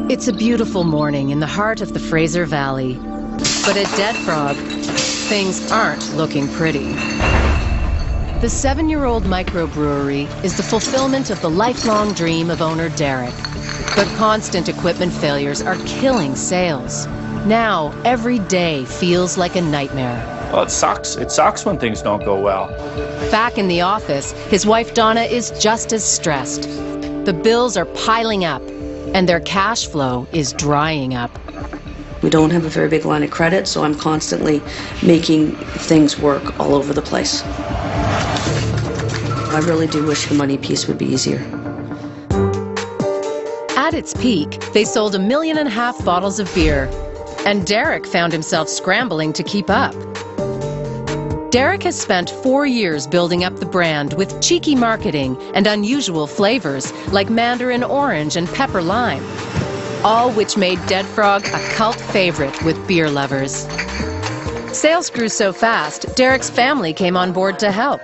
It's a beautiful morning in the heart of the Fraser Valley. But at Dead Frog, things aren't looking pretty. The 7-year-old microbrewery is the fulfillment of the lifelong dream of owner Derek. But constant equipment failures are killing sales. Now, every day feels like a nightmare. Well, it sucks. It sucks when things don't go well. Back in the office, his wife Donna is just as stressed. The bills are piling up, and their cash flow is drying up. We don't have a very big line of credit, so I'm constantly making things work all over the place. I really do wish the money piece would be easier. At its peak, they sold 1.5 million bottles of beer, and Derek found himself scrambling to keep up. Derek has spent 4 years building up the brand with cheeky marketing and unusual flavors like mandarin orange and pepper lime, all which made Dead Frog a cult favorite with beer lovers. Sales grew so fast, Derek's family came on board to help.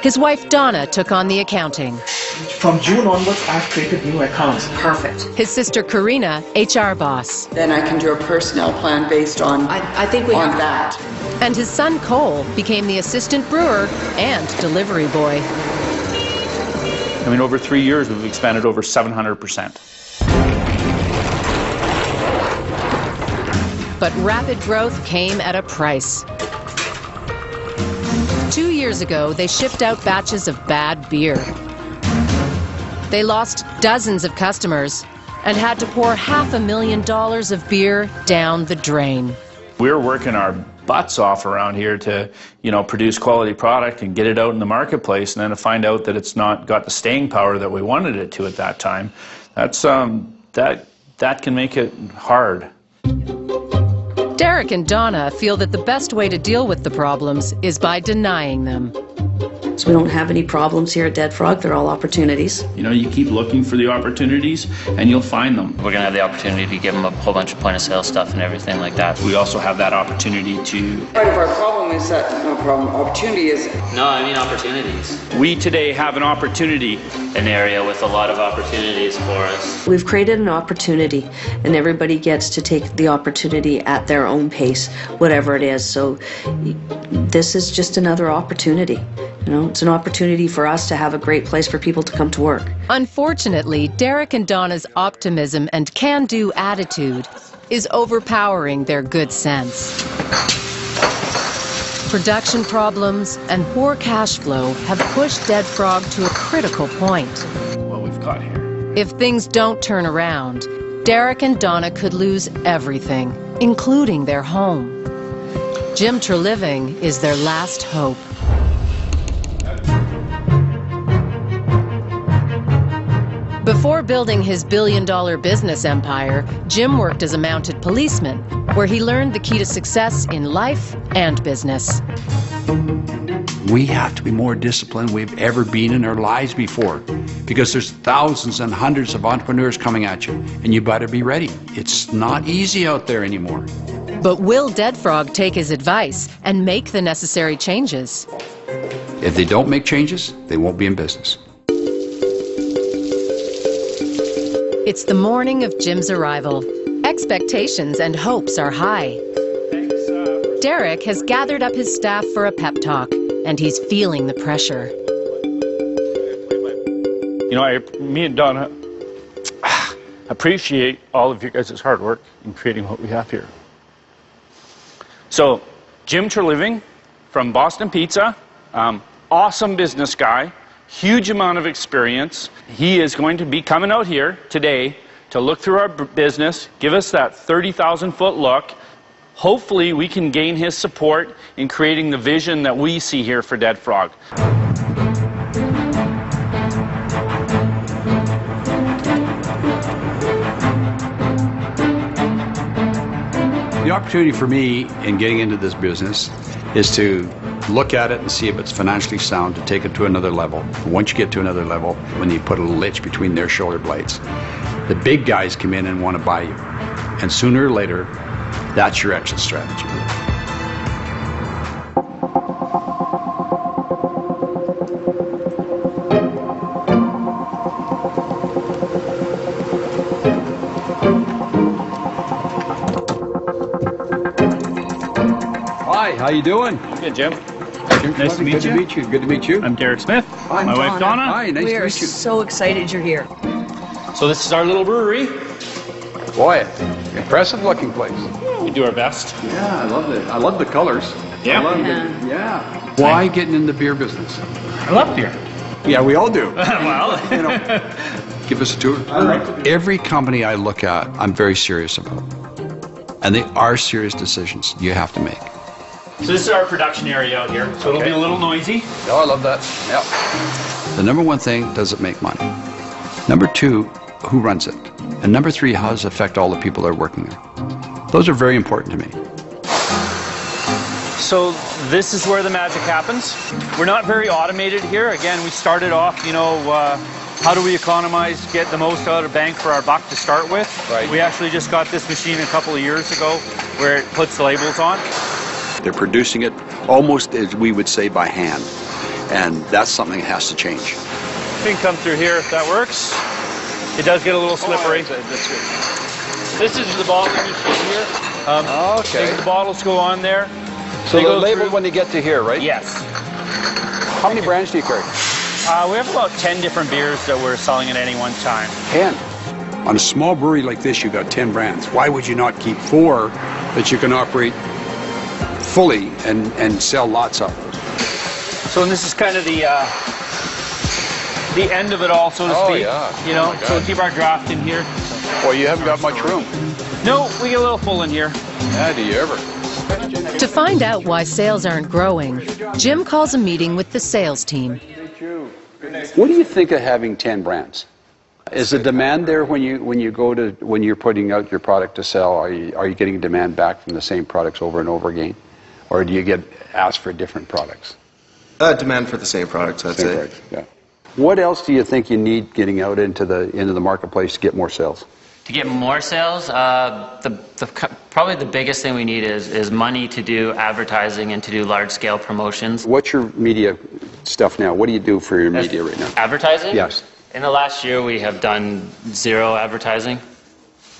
His wife Donna took on the accounting. From June onwards, I've created new accounts. Perfect. His sister Karina, HR boss. Then I can do a personnel plan based on, I think we have that. And his son Cole became the assistant brewer and delivery boy. I mean, over 3 years, we've expanded over 700%. But rapid growth came at a price. 2 years ago, they shipped out batches of bad beer. They lost dozens of customers and had to pour $500,000 of beer down the drain. We're working our butts off around here to, produce quality product and get it out in the marketplace, and then to find out that it's not got the staying power that we wanted it to at that time. That's that can make it hard. Derek and Donna feel that the best way to deal with the problems is by denying them. So we don't have any problems here at Dead Frog. They're all opportunities. You keep looking for the opportunities and you'll find them. We're going to have the opportunity to give them a whole bunch of point of sale stuff and everything like that. We also have that opportunity to... Part of our problem is that, no problem, opportunity is... No, I mean opportunities. We today have an opportunity. An area with a lot of opportunities for us. We've created an opportunity, and everybody gets to take the opportunity at their own pace, whatever it is. So this is just another opportunity. It's an opportunity for us to have a great place for people to come to work. Unfortunately, Derek and Donna's optimism and can-do attitude is overpowering their good sense. Production problems and poor cash flow have pushed Dead Frog to a critical point. What we've got here. If things don't turn around, Derek and Donna could lose everything, including their home. Jim Treliving is their last hope. Before building his billion-dollar business empire, Jim worked as a mounted policeman, where he learned the key to success in life and business. We have to be more disciplined than we've ever been in our lives before, because there's thousands and hundreds of entrepreneurs coming at you, and you better be ready. It's not easy out there anymore. But will Dead Frog take his advice and make the necessary changes? If they don't make changes, they won't be in business. It's the morning of Jim's arrival. Expectations and hopes are high. Derek has gathered up his staff for a pep talk, and he's feeling the pressure. Me and Donna appreciate all of you guys' hard work in creating what we have here. So, Jim Treliving from Boston Pizza, awesome business guy, huge amount of experience. He is going to be coming out here today to look through our business, give us that 30,000-foot look. Hopefully we can gain his support in creating the vision that we see here for Dead Frog. The opportunity for me in getting into this business is to look at it and see if it's financially sound, to take it to another level. Once you get to another level, when you put a little itch between their shoulder blades, the big guys come in and want to buy you. And sooner or later, that's your exit strategy. Hi, how you doing? Good, Jim. Nice to meet you. Good to meet you. Good to meet you. I'm Derek Smith. Hi, my wife Donna. Hi, nice We to are meet you. so excited you're here. So this is our little brewery. Boy, impressive looking place. We do our best. Yeah, I love it. I love the colors. Yeah. I love it. Yeah. Why getting in the beer business? I love beer. Yeah, we all do. Well, You know, give us a tour. Every company I look at, I'm very serious about. And they are serious decisions you have to make. so this is our production area out here. So it'll be a little noisy. Oh, I love that. Yeah. The number one thing, does it make money? Number two, who runs it? And number three, how does it affect all the people that are working there? Those are very important to me. So this is where the magic happens. We're not very automated here. Again, we started off, how do we economize, get the most out of bang for our buck to start with? Right. We actually just got this machine a couple of years ago where it puts the labels on. They're producing it almost, as we would say, by hand. And that's something that has to change. We can come through here if that works. It does get a little slippery. This is the bottle you see here. Okay. The bottles go on there. So They they're go labeled through- when they get to here, right? Yes. How many brands do you carry? We have about 10 different beers that we're selling at any one time. 10. On a small brewery like this, you've got 10 brands. Why would you not keep 4 that you can operate fully and sell lots of? So this is kind of the end of it all, so to Oh, speak. yeah. So we keep our draft in here. Well, you haven't got much room. No, we get a little full in here. Yeah, do you ever? To find out why sales aren't growing, Jim calls a meeting with the sales team. What do you think of having 10 brands? Is the demand there when you're putting out your product to sell? Are you getting demand back from the same products over and over again, or do you get asked for different products? Demand for the same products, I'd say. Yeah. What else do you think you need getting out into the marketplace to get more sales? To get more sales, probably the biggest thing we need is money to do advertising and to do large-scale promotions. What's your media stuff now? What do you do for your media right now? Advertising? Yes. In the last year, we have done 0 advertising.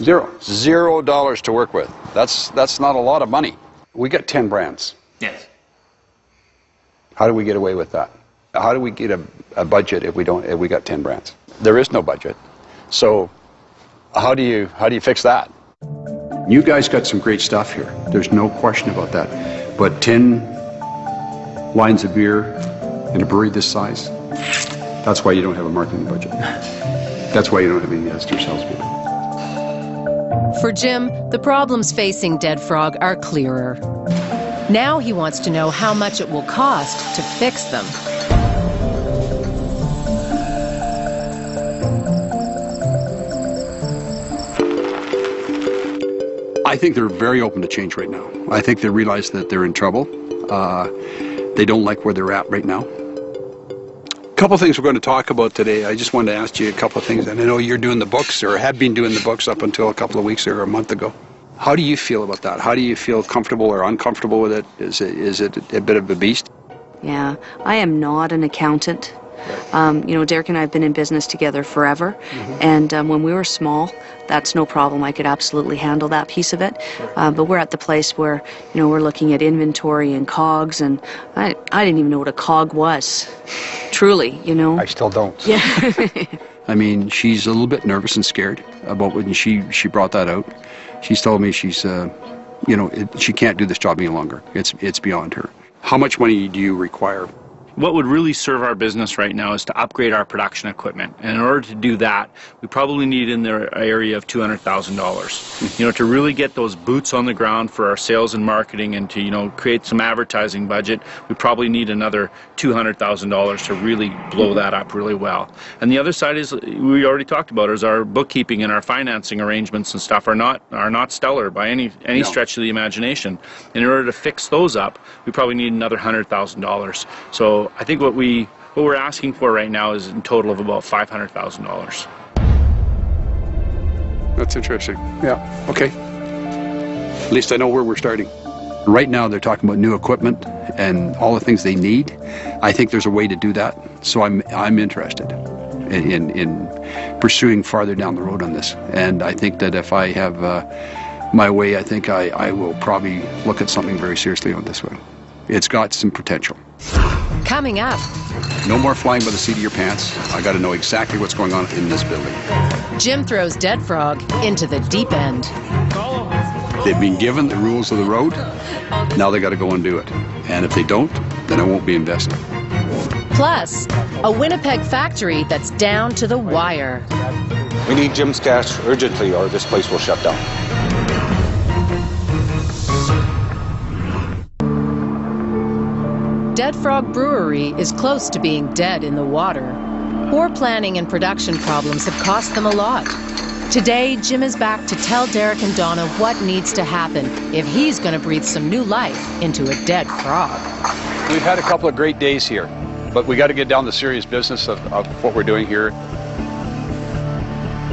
$0 to work with. That's not a lot of money. We got 10 brands. Yes. How do we get away with that? How do we get a budget if we got 10 brands? There is no budget. So how do you fix that? You guys got some great stuff here. There's no question about that. But 10 lines of beer in a brewery this size, that's why you don't have a marketing budget. That's why you don't have any extra salespeople. For Jim, the problems facing Dead Frog are clearer. Now he wants to know how much it will cost to fix them. I think they're very open to change right now. I think they realize that they're in trouble. They don't like where they're at right now. A couple of things we're going to talk about today. I just wanted to ask you a couple of things. And I know you're doing the books, or have been doing the books up until a couple of weeks or a month ago. How do you feel about that? How do you feel comfortable or uncomfortable with it? Is it a bit of a beast? Yeah, I am not an accountant. Derek and I have been in business together forever, and when we were small, that's no problem. I could absolutely handle that piece of it. But we're at the place where, we're looking at inventory and COGS, and I didn't even know what a COG was. Truly, I still don't. Yeah. I mean, she's a little bit nervous and scared about when she brought that out. She's told me she can't do this job any longer. It's beyond her. How much money do you require? What would really serve our business right now is to upgrade our production equipment. And in order to do that, we probably need in the area of $200,000. To really get those boots on the ground for our sales and marketing and to, create some advertising budget, we probably need another $200,000 to really blow that up really well. And the other side is, we already talked about, is our bookkeeping and our financing arrangements and stuff are not stellar by any stretch of the imagination. And in order to fix those up, we probably need another $100,000. So I think what we're asking for right now is in total of about $500,000. That's interesting. Yeah, okay. At least I know where we're starting. Right now they're talking about new equipment and all the things they need. I think there's a way to do that. So I'm interested in pursuing farther down the road on this. And I think that if I have my way, I think I will probably look at something very seriously on this one. It's got some potential. Coming up, No more flying by the seat of your pants. I got to know exactly what's going on in this building. Jim throws Dead Frog into the deep end. They've been given the rules of the road. Now they got to go and do it. And if they don't, then I won't be investing. Plus, a Winnipeg factory that's down to the wire. We need Jim's cash urgently or this place will shut down. Dead Frog Brewery is close to being dead in the water. Poor planning and production problems have cost them a lot. Today, Jim is back to tell Derek and Donna what needs to happen if he's going to breathe some new life into a dead frog. We've had a couple of great days here, but we got to get down to the serious business of what we're doing here.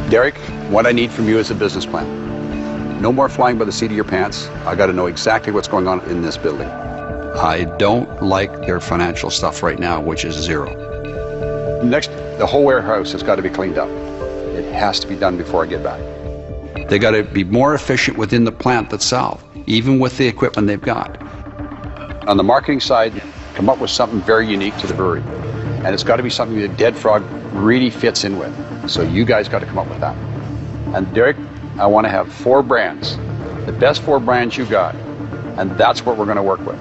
Derek, what I need from you is a business plan. No more flying by the seat of your pants. I got to know exactly what's going on in this building. I don't like their financial stuff right now, which is zero. Next, the whole warehouse has got to be cleaned up. It has to be done before I get back. They got to be more efficient within the plant itself, even with the equipment they've got. On the marketing side, come up with something very unique to the brewery. And it's got to be something that Dead Frog really fits in with. So you guys got to come up with that. And Derek, I want to have 4 brands, the best 4 brands you got. And that's what we're going to work with.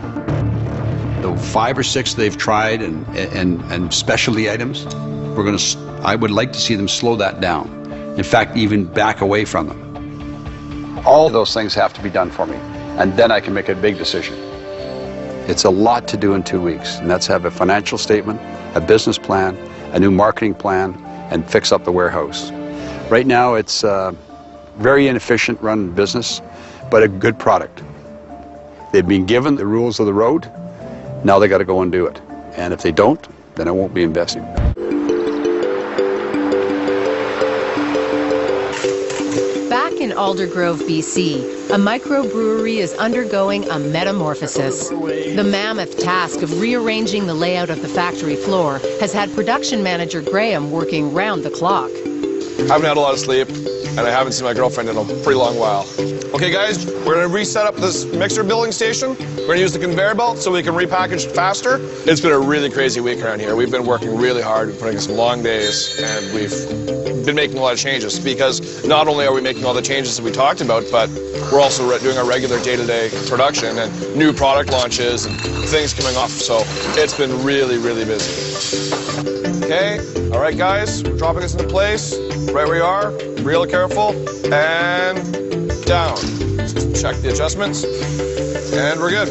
The 5 or 6 they've tried and specialty items, I would like to see them slow that down. In fact, even back away from them. All of those things have to be done for me, and then I can make a big decision. It's a lot to do in 2 weeks, and that's have a financial statement, a business plan, a new marketing plan, and fix up the warehouse. Right now, it's a very inefficient run business, but a good product. They've been given the rules of the road. Now they got to go and do it. And if they don't, then I won't be investing. Back in Aldergrove, BC, a microbrewery is undergoing a metamorphosis. The mammoth task of rearranging the layout of the factory floor has had production manager Graham working round the clock. I haven't had a lot of sleep, and I haven't seen my girlfriend in a pretty long while. Okay guys, we're gonna reset up this mixer building station. We're gonna use the conveyor belt so we can repackage faster. It's been a really crazy week around here. We've been working really hard, putting in some long days, and we've been making a lot of changes because not only are we making all the changes that we talked about, but we're also doing our regular day-to-day production and new product launches and things coming off. So it's been really, really busy. Okay, all right guys, we're dropping this into place. Right where you are, real careful, and down. Just check the adjustments, and we're good.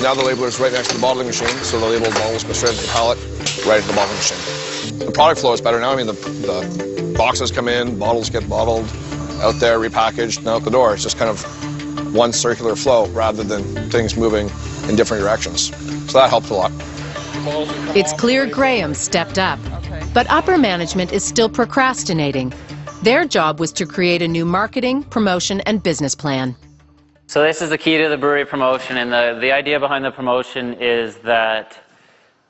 Now the labeler is right next to the bottling machine, so the labeled bottles go straight into the pallet, right into the bottling machine. The product flow is better now. I mean, the boxes come in, bottles get bottled, out there, repackaged, and out the door. It's just kind of one circular flow rather than things moving in different directions. So that helped a lot. It's clear Graham stepped up, but upper management is still procrastinating. Their job was to create a new marketing, promotion, and business plan. So this is the key to the brewery promotion, and the idea behind the promotion is that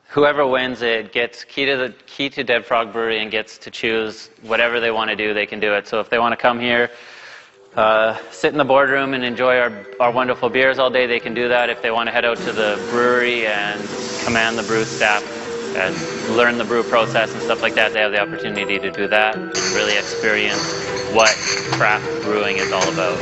whoever wins it gets key to Dead Frog Brewery and gets to choose whatever they want to do, they can do it. So if they want to come here, sit in the boardroom and enjoy our wonderful beers all day, they can do that. If they want to head out to the brewery and command the brew staff and learn the brew process and stuff like that, they have the opportunity to do that and really experience what craft brewing is all about.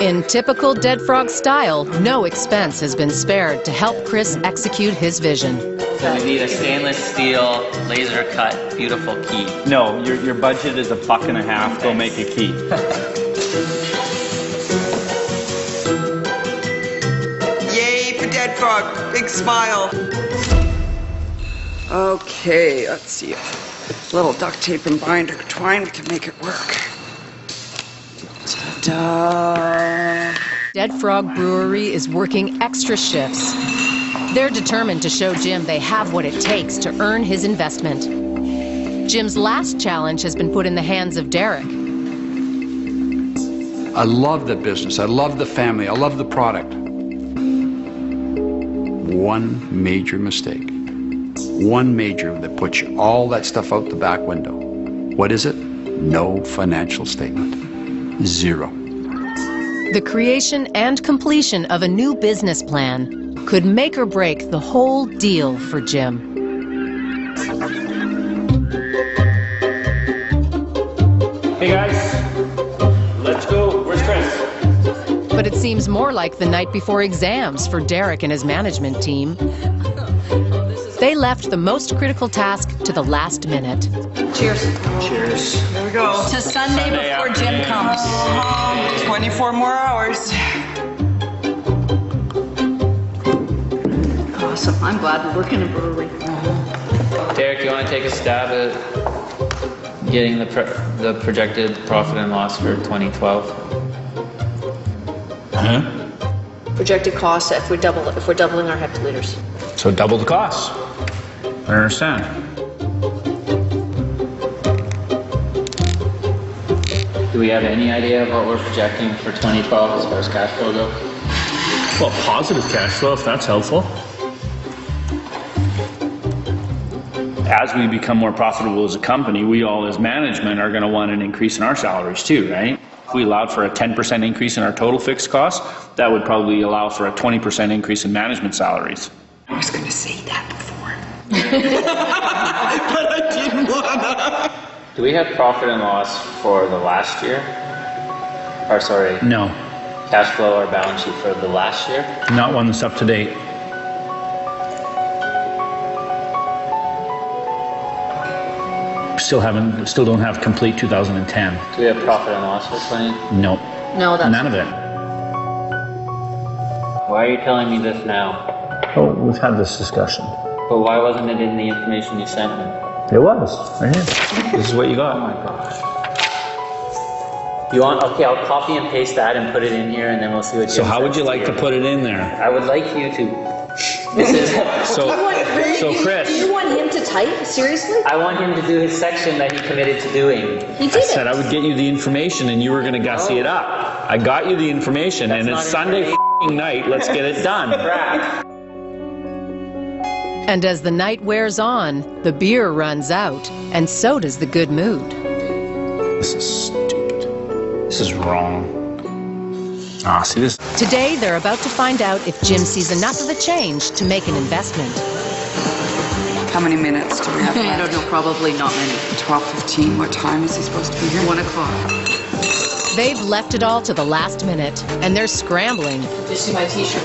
In typical Dead Frog style, no expense has been spared to help Chris execute his vision. So we need a stainless steel, laser cut, beautiful key. No, your budget is $1.50. Go make a key. Yay for Dead Frog. Big smile. Okay, let's see. A little duct tape and binder twine can make it work. Ta-da! Dead Frog Brewery is working extra shifts. They're determined to show Jim they have what it takes to earn his investment. Jim's last challenge has been put in the hands of Derek. I love the business. I love the family. I love the product. One major mistake. One major that puts all that stuff out the back window. What is it? no financial statement. Zero. The creation and completion of a new business plan could make or break the whole deal for Jim. Hey guys, let's go. Where's Chris? But it seems more like the night before exams for Derek and his management team. They left the most critical task to the last minute. Cheers. Cheers. There we go. To Sunday before Jim comes. 24 more hours. Awesome. I'm glad we're working in a brewery. Derek, you want to take a stab at getting the projected profit and loss for 2012? Projected costs if we're doubling our hectoliters. So double the cost. I don't understand. Do we have any idea of what we're projecting for 2012 as far as cash flow goes? Well, positive cash flow, if that's helpful. As we become more profitable as a company, we all as management are going to want an increase in our salaries too, right? If we allowed for a 10% increase in our total fixed costs, that would probably allow for a 20% increase in management salaries. I was going to say that before. But I didn't want to. Do we have profit and loss for the last year? Or sorry, No, cash flow or balance sheet for the last year? not one that's up to date. Still don't have complete 2010. Do we have profit and loss for 20? No, No, that's none of it. Why are you telling me this now? Oh, we've had this discussion. But why wasn't it in the information you sent me? It was, right here. This is what you got. Oh my gosh. You want, okay, I'll copy and paste that and put it in here and then we'll see what So how would you like to put it in there? I would like you to. This is, So Chris, You want him to type? Seriously? I want him to do his section that he committed to doing. He I did said it. I would get you the information and you were going to gussy it up. I got you the information and it's Sunday night. Let's get it done. And as the night wears on, the beer runs out, and so does the good mood. This is stupid. This is wrong. Ah, see this? Today, they're about to find out if Jim sees enough of a change to make an investment. How many minutes do we have I left? don't know, probably not many. 12:15. What time is he supposed to be here? 1 o'clock. They've left it all to the last minute, and they're scrambling. Did you see my t-shirt?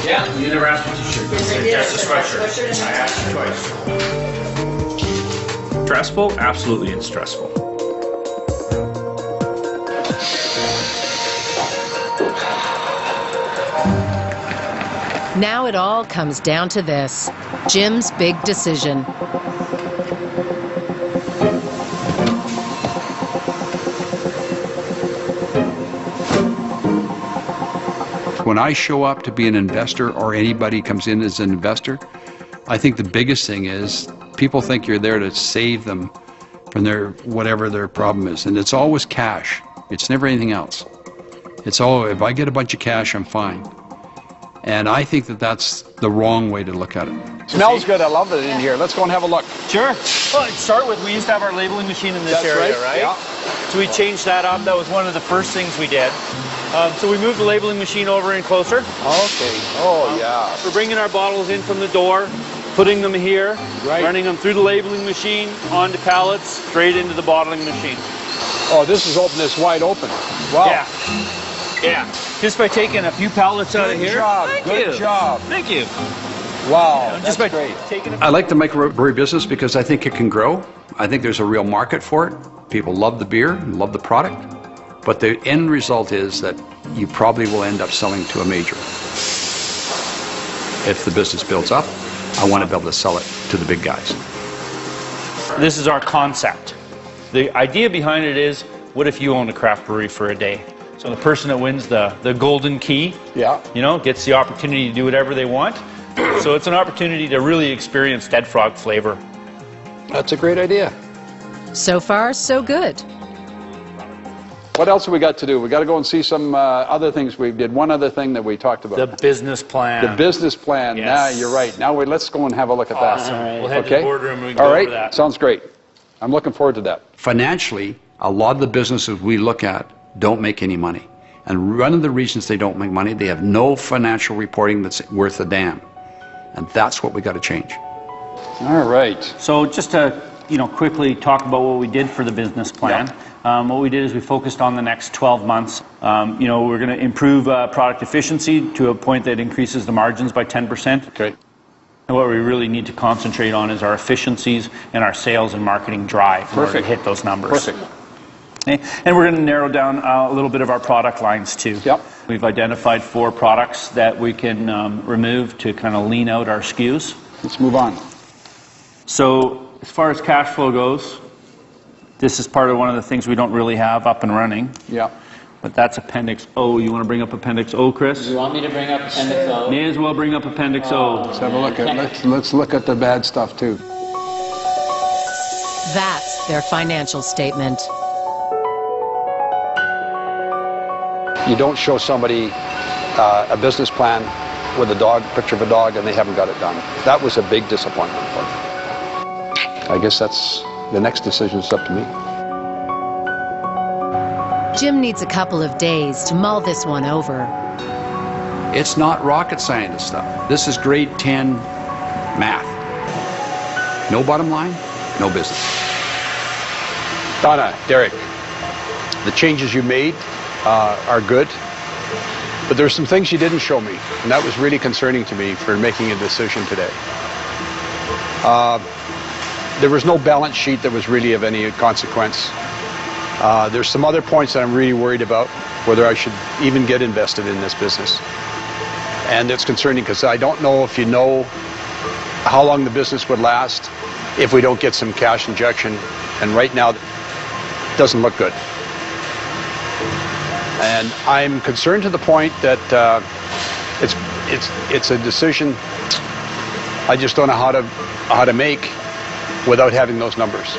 Yeah, you never asked me to t-shirt. Just a sweatshirt. I asked you twice. Stressful? Absolutely, it's stressful. Now it all comes down to this, Jim's big decision. When I show up to be an investor or anybody comes in as an investor, I think the biggest thing is people think you're there to save them from whatever their problem is. And it's always cash. It's never anything else. It's all, if I get a bunch of cash, I'm fine. And I think that that's the wrong way to look at it. Smells good. I love it in here. Let's go and have a look. Sure. Well, to start with, we used to have our labeling machine in this area, right? Yeah. So we changed that up. That was one of the first things we did. So we moved the labeling machine over in closer. Okay. Oh, yeah. We're bringing our bottles in from the door, putting them here, running them through the labeling machine, onto pallets, straight into the bottling machine. Oh, this is open. This wide open. Wow. Yeah. Yeah. Just by taking a few pallets out of here. Good job. Thank you. Wow. Just by great. taking I like the microbrewery business because I think it can grow. I think there's a real market for it. People love the beer, love the product. But the end result is that you probably will end up selling to a major. If the business builds up, I want to be able to sell it to the big guys. This is our concept. The idea behind it is, what if you own a craft brewery for a day? So the person that wins the golden key, gets the opportunity to do whatever they want. So it's an opportunity to really experience Dead Frog flavor. That's a great idea. So far, so good. What else have we got to do? We got to go and see some other things. We did one other thing that we talked about. The business plan. The business plan. Yes. Now you're right. Now let's go and have a look at that. All right. We'll head to the boardroom and we can All go right. over that. Sounds great. I'm looking forward to that. Financially, A lot of the businesses we look at don't make any money. And one of the reasons they don't make money, they have no financial reporting that's worth a damn. And that's what we got to change. All right. So just to quickly talk about what we did for the business plan. What we did is we focused on the next 12 months. We're going to improve product efficiency to a point that increases the margins by 10%. Okay. And what we really need to concentrate on is our efficiencies and our sales and marketing drive in order to hit those numbers. Perfect. Okay. And we're going to narrow down a little bit of our product lines too. Yep. We've identified 4 products that we can remove to kind of lean out our SKUs. Let's move on. So as far as cash flow goes, this is part of one of the things we don't really have up and running. Yeah. But that's Appendix O. You want to bring up Appendix O, Chris? You want me to bring up Appendix O? May as well bring up Appendix O. Let's have a look at let's look at the bad stuff too. That's their financial statement. You don't show somebody a business plan with a picture of a dog, and they haven't got it done. That was a big disappointment for me. I guess that's the next decision is up to me. Jim needs a couple of days to mull this one over. It's not rocket science stuff. This is grade 10 math. No bottom line, no business. Donna, Derek, the changes you made are good, but there's some things you didn't show me, and that was really concerning to me for making a decision today. There was no balance sheet that was really of any consequence. There's some other points that I'm really worried about, whether I should even get invested in this business. And it's concerning because I don't know if you know how long the business would last if we don't get some cash injection, and right now it doesn't look good. And I'm concerned to the point that it's a decision I just don't know how to make without having those numbers.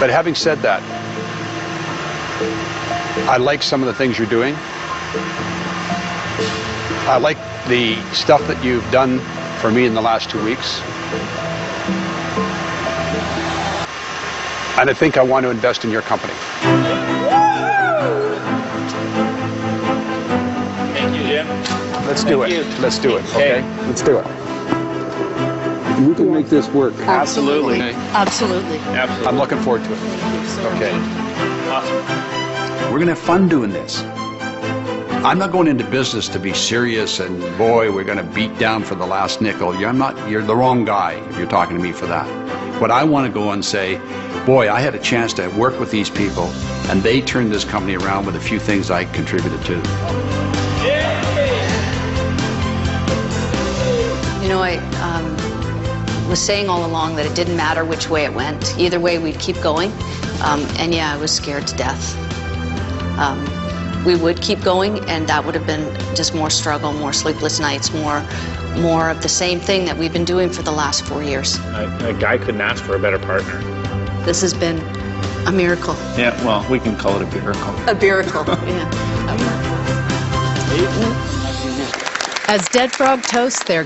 But having said that, I like some of the things you're doing. I like the stuff that you've done for me in the last 2 weeks. And I think I want to invest in your company. Thank you, Jim. Let's do it. Let's do it. Okay? Let's do it. We can make this work. Absolutely. Okay. Absolutely. Absolutely. I'm looking forward to it. Okay. Awesome. We're going to have fun doing this. I'm not going into business to be serious and, boy, we're going to beat down for the last nickel. You're the wrong guy if you're talking to me for that. But I want to go and say, boy, I had a chance to work with these people, and they turned this company around with a few things I contributed to. You know, I was saying all along that it didn't matter which way it went. Either way, we'd keep going. And yeah, I was scared to death. We would keep going, and that would have been just more struggle, more sleepless nights, more of the same thing that we've been doing for the last 4 years. A guy couldn't ask for a better partner. This has been a miracle. Yeah, well, we can call it a miracle. A miracle, yeah. As Dead Frog toasts their